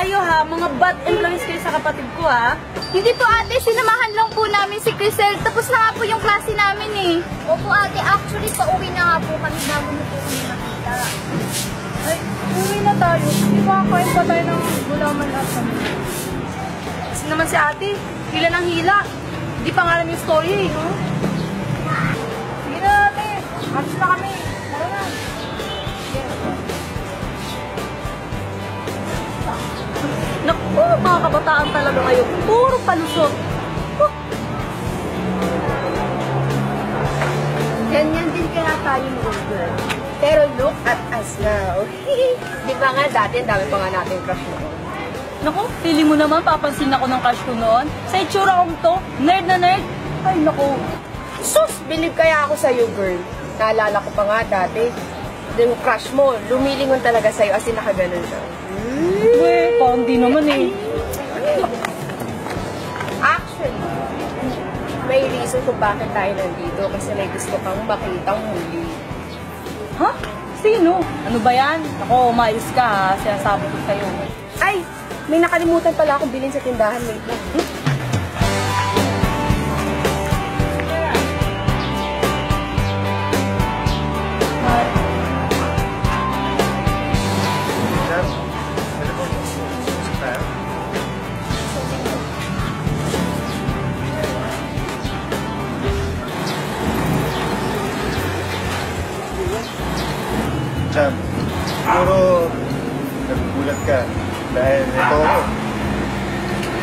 Kayo ha, mga bad employees kayo sa kapatid ko ha. Hindi po ate, sinamahan lang po namin si Crisel. Tapos na nga po yung klase namin eh. Opo ate, actually pauwi na nga po kami bago na po kami nakita. Ay, uwi na tayo. Di ba kain pa tayo ng gulaman at kami? Kasi naman si ate, hila ng hila. Hindi pa nga alam yung story eh, no? Sige na ate, alis na kami. Tara na. Naku, mga kabataan talaga ngayon. Puro palusot. Ganyan din kaya tayo mga girl. Pero look at us now. Di ba nga dati, ang dami pa nga natin crush noon. Naku, feeling mo naman papansin ako ng crush ko noon. Sa itsura kong to, nerd na nerd. Ay, naku. Sus, believe kaya ako sa'yo, girl. Naalala ko pa nga dati. Yung crush mo, lumilingon talaga sa'yo as in nakaganon siya. Weh, parang di naman eh. Actually, may reason kung bakit tayo nandito kasi may gusto kang makitang muli. Ha? Sino? Ano ba yan? Ako, umayos ka ha. Sinasabi ko sa'yo. Ay, may nakalimutan pala akong bilhin sa tindahan. Wait lang. Cham, siguro nagugulat ka dahil ito ako.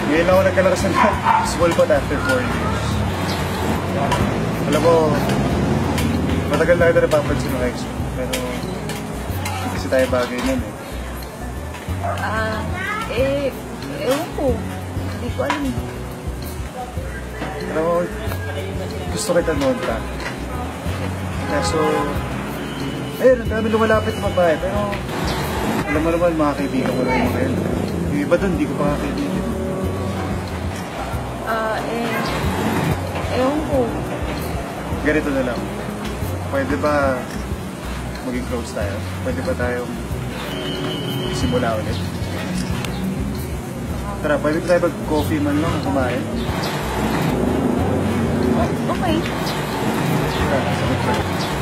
Ngayon ako nagkalakas ng small pot after 4 years. Alam mo, matagal na kita napapansin ng ex mo, pero hindi kasi tayo bagay nun eh. Ewan ko. Hindi ko alam. Alam mo, gusto kita noon pa. Kaso, ayun, ang dami lumalapit na babae, pero alam mo naman, mga kaibigan ko rin mga yun. Yung iba dun, hindi ko pa kakaibigan. Ewan ko. Ganito na lang. Pwede ba maging close tayo? Pwede ba tayong simula ulit? Tara, pwede tayo mag-coffee man lang kumain? Okay. Tara, sabit-sabit.